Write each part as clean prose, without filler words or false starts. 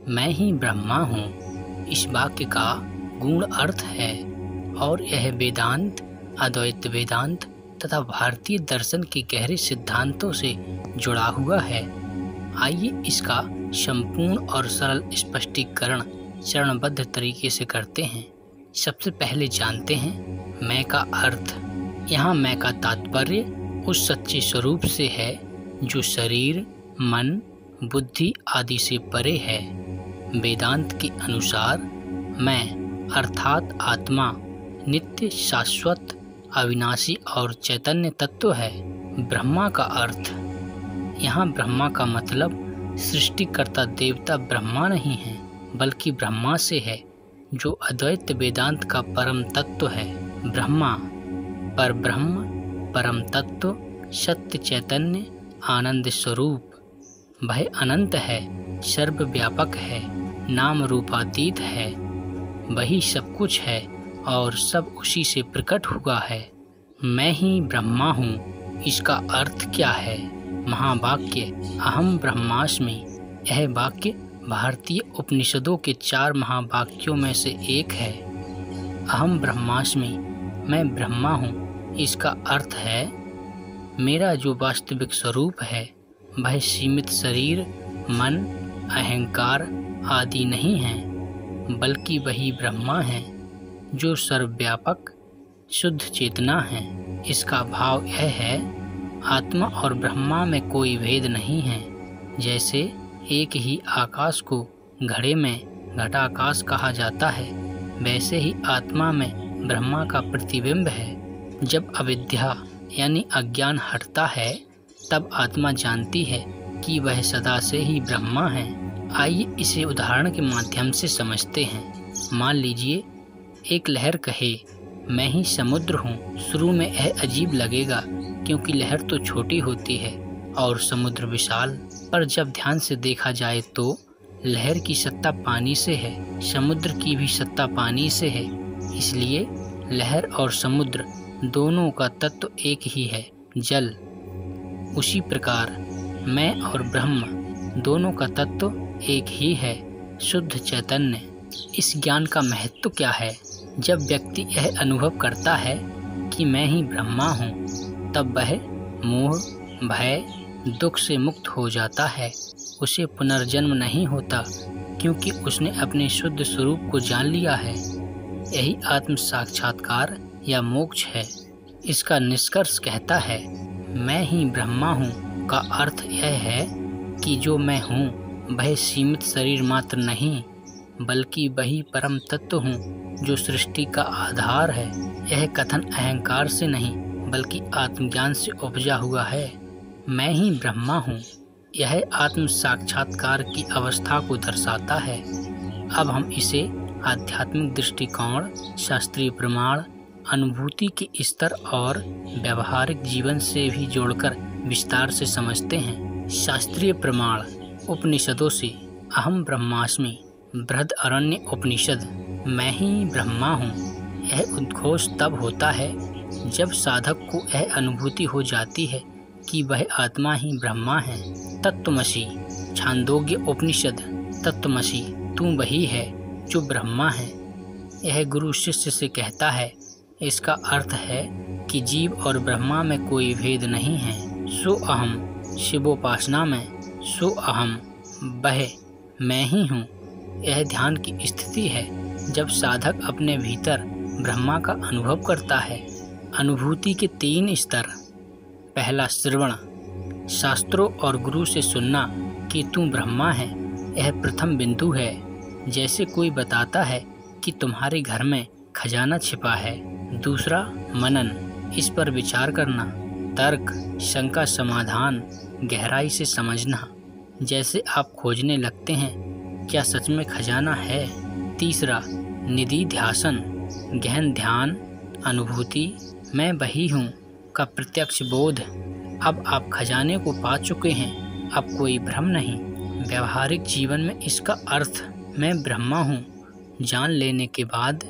मैं ही ब्रह्मा हूँ, इस वाक्य का गूढ़ अर्थ है और यह वेदांत, अद्वैत वेदांत तथा भारतीय दर्शन के गहरे सिद्धांतों से जुड़ा हुआ है। आइए इसका संपूर्ण और सरल स्पष्टीकरण चरणबद्ध तरीके से करते हैं। सबसे पहले जानते हैं मैं का अर्थ। यहाँ मैं का तात्पर्य उस सच्चे स्वरूप से है जो शरीर, मन, बुद्धि आदि से परे है। वेदांत के अनुसार मैं अर्थात आत्मा नित्य, शाश्वत, अविनाशी और चैतन्य तत्व है। ब्रह्मा का अर्थ। यहाँ ब्रह्मा का मतलब सृष्टिकर्ता देवता ब्रह्मा नहीं है, बल्कि ब्रह्मा से है जो अद्वैत वेदांत का परम तत्व है। ब्रह्मा पर ब्रह्म, परम तत्व, सत्य चैतन्य, आनंद स्वरूप, वह अनंत है, सर्वव्यापक है, नाम रूपातीत है, वही सब कुछ है और सब उसी से प्रकट हुआ है। मैं ही ब्रह्मा हूँ, इसका अर्थ क्या है? महावाक्य अहम ब्रह्मास्मि। यह वाक्य भारतीय उपनिषदों के 4 महावाक्यों में से एक है। अहम ब्रह्मास्मि, मैं ब्रह्मा हूँ, इसका अर्थ है मेरा जो वास्तविक स्वरूप है वह सीमित शरीर, मन, अहंकार आदि नहीं है, बल्कि वही ब्रह्मा है जो सर्वव्यापक शुद्ध चेतना है। इसका भाव यह है आत्मा और ब्रह्मा में कोई भेद नहीं है। जैसे एक ही आकाश को घड़े में घटाकाश कहा जाता है, वैसे ही आत्मा में ब्रह्मा का प्रतिबिंब है। जब अविद्या यानी अज्ञान हटता है तब आत्मा जानती है कि वह सदा से ही ब्रह्मा है। आइए इसे उदाहरण के माध्यम से समझते हैं। मान लीजिए एक लहर कहे मैं ही समुद्र हूँ। शुरू में यह अजीब लगेगा क्योंकि लहर तो छोटी होती है और समुद्र विशाल, पर जब ध्यान से देखा जाए तो लहर की सत्ता पानी से है, समुद्र की भी सत्ता पानी से है। इसलिए लहर और समुद्र दोनों का तत्व एक ही है, जल। उसी प्रकार मैं और ब्रह्म दोनों का तत्व एक ही है, शुद्ध चैतन्य। इस ज्ञान का महत्व क्या है? जब व्यक्ति यह अनुभव करता है कि मैं ही ब्रह्मा हूँ, तब वह मोह, भय, दुख से मुक्त हो जाता है। उसे पुनर्जन्म नहीं होता क्योंकि उसने अपने शुद्ध स्वरूप को जान लिया है। यही आत्म साक्षात्कार या मोक्ष है। इसका निष्कर्ष कहता है मैं ही ब्रह्मा हूँ का अर्थ यह है कि जो मैं हूँ वह सीमित शरीर मात्र नहीं, बल्कि वही परम तत्व हूँ जो सृष्टि का आधार है। यह कथन अहंकार से नहीं बल्कि आत्मज्ञान से उपजा हुआ है। मैं ही ब्रह्मा हूँ, यह आत्म साक्षात्कार की अवस्था को दर्शाता है। अब हम इसे आध्यात्मिक दृष्टिकोण, शास्त्रीय प्रमाण, अनुभूति के स्तर और व्यवहारिक जीवन से भी जोड़कर विस्तार से समझते हैं। शास्त्रीय प्रमाण उपनिषदों से अहम ब्रह्मास्मि, बृहदारण्य उपनिषद मैं ही ब्रह्मा हूँ। यह उद्घोष तब होता है जब साधक को यह अनुभूति हो जाती है कि वह आत्मा ही ब्रह्मा है। तत्त्वमसि छांदोग्य उपनिषद तत्त्वमसि, तू वही है जो ब्रह्मा है। यह गुरु शिष्य से कहता है। इसका अर्थ है कि जीव और ब्रह्मा में कोई भेद नहीं है। सो अहम शिवोपासना में सो अहम वह मैं ही हूँ। यह ध्यान की स्थिति है जब साधक अपने भीतर ब्रह्मा का अनुभव करता है। अनुभूति के 3 स्तर। पहला श्रवण, शास्त्रों और गुरु से सुनना कि तू ब्रह्मा है, यह प्रथम बिंदु है। जैसे कोई बताता है कि तुम्हारे घर में खजाना छिपा है। दूसरा मनन, इस पर विचार करना। तर्क, शंका समाधान, गहराई से समझना। जैसे आप खोजने लगते हैं क्या सच में खजाना है। तीसरा निधिध्यासन, गहन ध्यान, अनुभूति, मैं वही हूँ का प्रत्यक्ष बोध। अब आप खजाने को पा चुके हैं, अब कोई भ्रम नहीं। व्यवहारिक जीवन में इसका अर्थ मैं ब्रह्मा हूँ जान लेने के बाद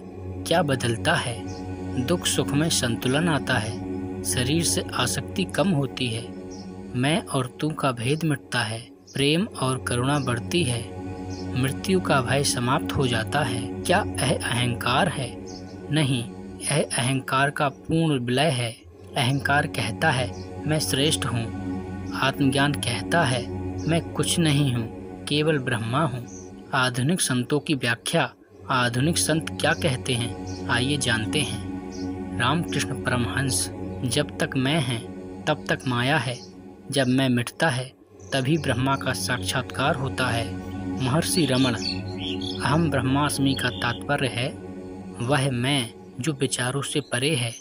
क्या बदलता है? दुख सुख में संतुलन आता है, शरीर से आसक्ति कम होती है, मैं और तू का भेद मिटता है, प्रेम और करुणा बढ़ती है। मृत्यु का भय समाप्त हो जाता है। क्या यह अहंकार है? नहीं, यह अहंकार का पूर्ण विलय है। अहंकार कहता है मैं श्रेष्ठ हूँ। आत्मज्ञान कहता है मैं कुछ नहीं हूँ, केवल ब्रह्मा हूँ। आधुनिक संतों की व्याख्या। आधुनिक संत क्या कहते हैं, आइए जानते हैं। रामकृष्ण परमहंस, जब तक मैं है तब तक माया है, जब मैं मिटता है तभी ब्रह्मा का साक्षात्कार होता है। महर्षि रमण, अहम ब्रह्मास्मि का तात्पर्य है वह मैं जो विचारों से परे है।